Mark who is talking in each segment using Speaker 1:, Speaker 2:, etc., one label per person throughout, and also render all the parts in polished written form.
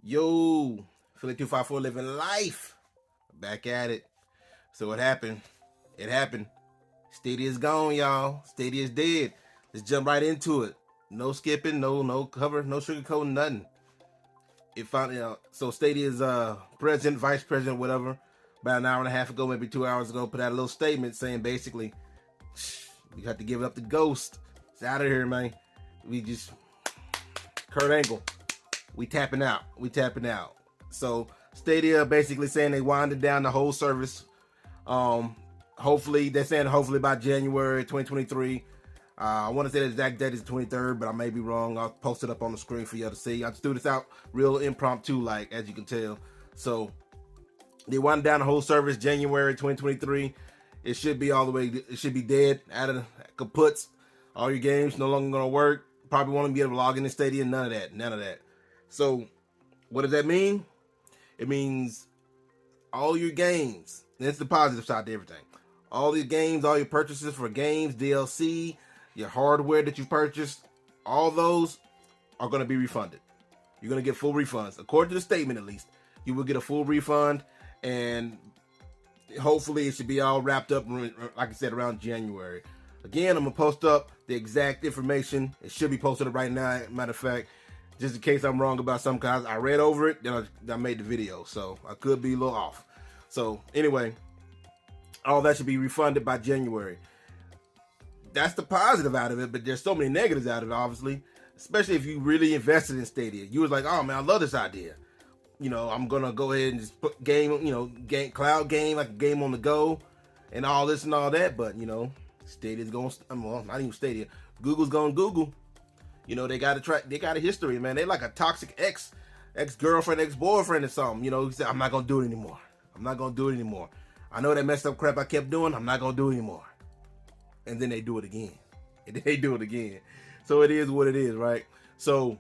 Speaker 1: Yo, Philly 254 living life. Back at it. So what happened? It happened. Stadia's gone, y'all. Stadia's dead. Let's jump right into it. No skipping, no cover, no sugarcoating, nothing. It finally so Stadia's president, vice president, whatever, about an hour and a half ago, maybe 2 hours ago, put out a little statement saying basically, we have to give it up to Ghost. It's out of here, man. We just Kurt Angle. We tapping out. So Stadia basically saying they winded down the whole service. Hopefully they're saying hopefully by January 2023. I want to say the exact date is the 23rd, but I may be wrong. I'll post it up on the screen for y'all to see. I just threw this out real impromptu, like, as you can tell. So they wound down the whole service January 2023. It should be all the way. It should be dead, out of the kaputs. All your games no longer gonna work. Probably won't be able to log in the Stadia. None of that. So what does that mean? It means all your games. That's the positive side to everything. All your games, all your purchases for games, DLC, your hardware that you purchased, all those are going to be refunded. You're going to get full refunds. According to the statement, at least, you will get a full refund, and hopefully it should be all wrapped up, like I said, around January. Again, I'm going to post up the exact information. It should be posted up right now, matter of fact, just in case I'm wrong about some guys. I read over it, then I made the video, so I could be a little off. So anyway, all that should be refunded by January. That's the positive out of it, but there's so many negatives out of it, obviously, especially if you really invested in Stadia. You was like, oh man, I love this idea. I'm going to go ahead and just put cloud game, like a game on the go and all this and all that. But, Stadia's going, well, not even Stadia. Google's going Google. They got a history, man. They like a toxic ex-girlfriend, ex-boyfriend or something. He said, I'm not going to do it anymore. I know that messed up crap I kept doing. I'm not going to do it anymore. And then they do it again. So it is what it is, right? So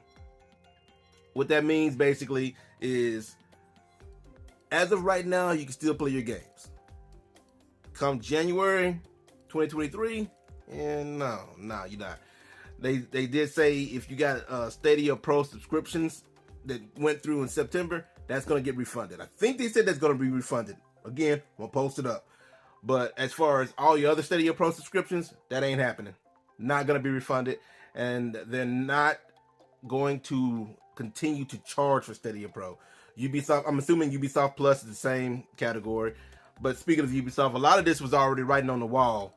Speaker 1: what that means basically is, as of right now, you can still play your games. Come January 2023, and no, you're not. They did say if you got Stadia Pro subscriptions that went through in September, that's going to get refunded. I think they said that's going to be refunded. Again, we'll post it up. But as far as all your other Stadia Pro subscriptions, that ain't happening. Not going to be refunded. And they're not going to continue to charge for Stadia Pro. Ubisoft, I'm assuming Ubisoft Plus is the same category. But speaking of Ubisoft, a lot of this was already writing on the wall.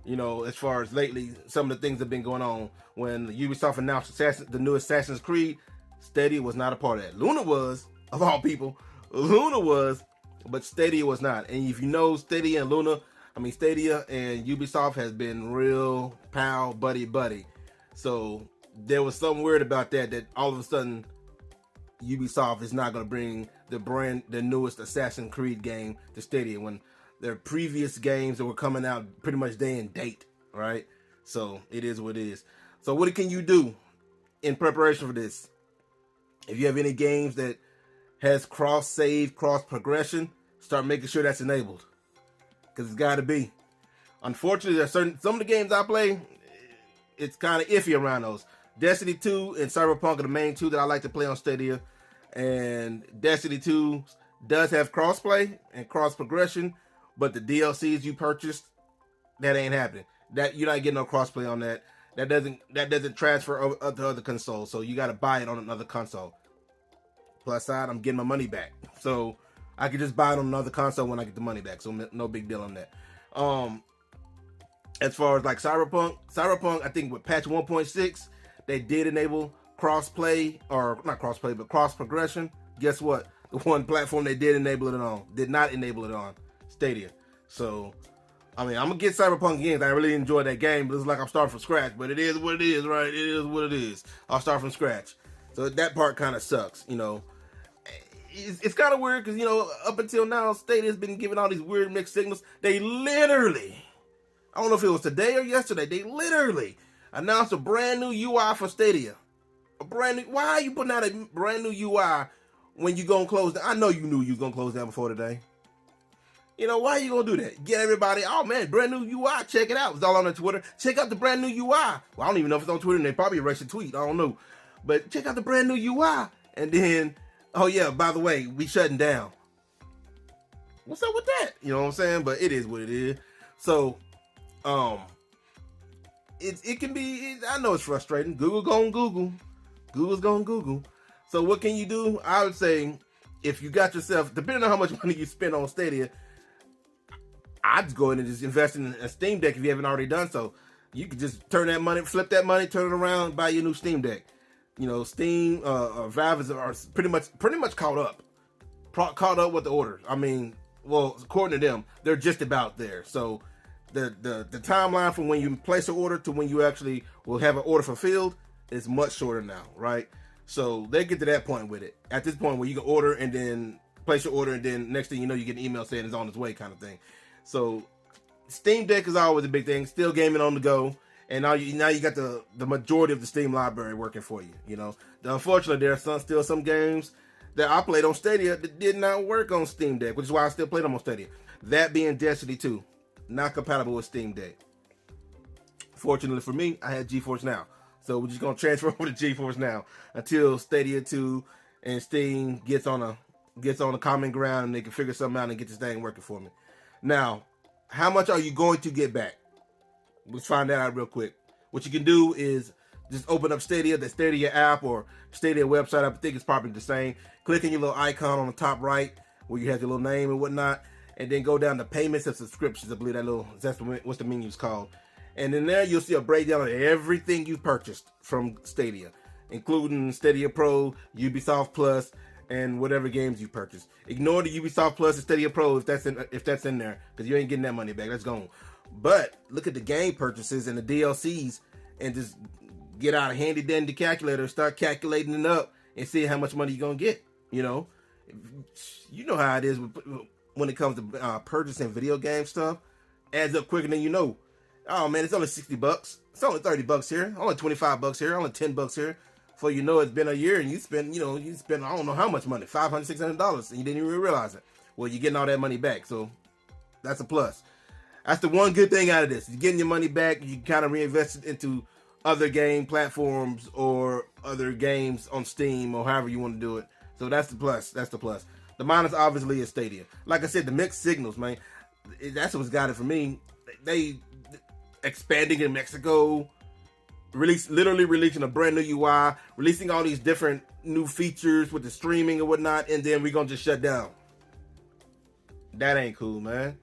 Speaker 1: As far as lately, some of the things that have been going on. When Ubisoft announced the new Assassin's Creed, Stadia was not a part of that. Luna was, of all people. Luna was, but Stadia was not. And if you know Stadia and Ubisoft has been real pal, buddy. So there was something weird about that all of a sudden Ubisoft is not going to bring the newest Assassin's Creed game to Stadia when their previous games that were coming out pretty much day and date, right? So it is what it is. So what can you do in preparation for this? If you have any games that has cross save, cross progression, start making sure that's enabled, because it's got to be. Unfortunately, there's some of the games I play, it's kind of iffy around those. Destiny 2 and Cyberpunk are the main two that I like to play on Stadia, and Destiny 2 does have crossplay and cross progression, but the DLCs you purchased, that ain't happening. That you're not getting no crossplay on that. That doesn't transfer over to other consoles, so you got to buy it on another console. Plus side, I'm getting my money back, so I can just buy it on another console when I get the money back. So no big deal on that. As far as like Cyberpunk, I think with patch 1.6, they did enable crossplay, or not crossplay, but cross progression. Guess what? The one platform they did not enable it on Stadia. So, I'm gonna get Cyberpunk again. I really enjoyed that game, but it's like I'm starting from scratch. But it is what it is, right? It is what it is. I'll start from scratch. So that part kind of sucks, It's kind of weird because, up until now, Stadia's been giving all these weird mixed signals. They literally, I don't know if it was today or yesterday, they literally announced a brand new UI for Stadia. Why are you putting out a brand new UI when you gonna close down? I know you knew you was gonna close down before today. Why are you gonna do that? Get everybody, oh man, brand new UI, check it out. It's all on Twitter. Check out the brand new UI. Well, I don't even know if it's on Twitter, and they probably erased the tweet. I don't know. But check out the brand new UI. And then Oh yeah, by the way, we shutting down. What's up with that? You know what I'm saying? But it is what it is. So, it can be. I know it's frustrating. Google's going Google. So what can you do? I would say, if you got yourself, depending on how much money you spend on Stadia, I'd go in and just invest in a Steam Deck if you haven't already done so. You could just turn that money, flip that money, turn it around, buy your new Steam Deck. You know, Steam, Valve are pretty much caught up with the orders. I mean, well, according to them, they're just about there. So the timeline from when you place an order to when you actually will have an order fulfilled is much shorter now, right? So they get to that point with it. At this point where you can order and then place your order and then next thing you know you get an email saying it's on its way kind of thing. So Steam Deck is always a big thing. Still gaming on the go. And now you got the majority of the Steam library working for you. You know, unfortunately, there are still some games that I played on Stadia that did not work on Steam Deck, which is why I still play them on Stadia. That being Destiny 2, not compatible with Steam Deck. Fortunately for me, I had GeForce Now, so we're just gonna transfer over to GeForce Now until Stadia 2 and Steam gets on a common ground and they can figure something out and get this thing working for me. Now, how much are you going to get back? Let's find that out real quick. What you can do is just open up Stadia, the Stadia app or Stadia website. I think it's probably the same. Click on your little icon on the top right where you have your little name and whatnot, and then go down to payments and subscriptions. I believe that's what's the menu's called. And in there you'll see a breakdown of everything you've purchased from Stadia, including Stadia Pro, Ubisoft Plus, and whatever games you purchased. Ignore the Ubisoft Plus and Stadia Pro if that's in there, because you ain't getting that money back. That's gone. But look at the game purchases and the DLCs and just get out a handy dandy calculator, start calculating it up and see how much money you're going to get. You know how it is when it comes to purchasing video game stuff. Adds up quicker than you know. Oh man, it's only $60. It's only $30 here. Only $25 here. Only $10 here. Before you know it's been a year and you spend I don't know how much money, $500, $600, and you didn't even realize it. Well, you're getting all that money back, so that's a plus. That's the one good thing out of this. You're getting your money back. You kind of reinvest it into other game platforms or other games on Steam or however you want to do it. So that's the plus. The minus obviously is Stadia. Like I said, the mixed signals, man. That's what's got it for me. They expanding in Mexico, literally releasing a brand new UI, releasing all these different new features with the streaming and whatnot, and then we're gonna just shut down. That ain't cool, man.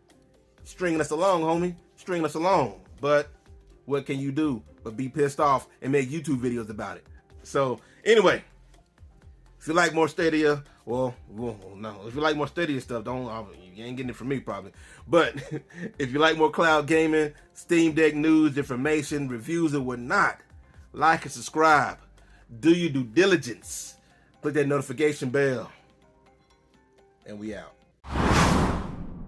Speaker 1: Stringing us along, homie. Stringing us along. But what can you do but be pissed off and make YouTube videos about it? So anyway, if you like more Stadia, well, no. If you like more Stadia stuff, you ain't getting it from me probably. But if you like more cloud gaming, Steam Deck news, information, reviews, and whatnot, like and subscribe. Do your due diligence. Click that notification bell. And we out.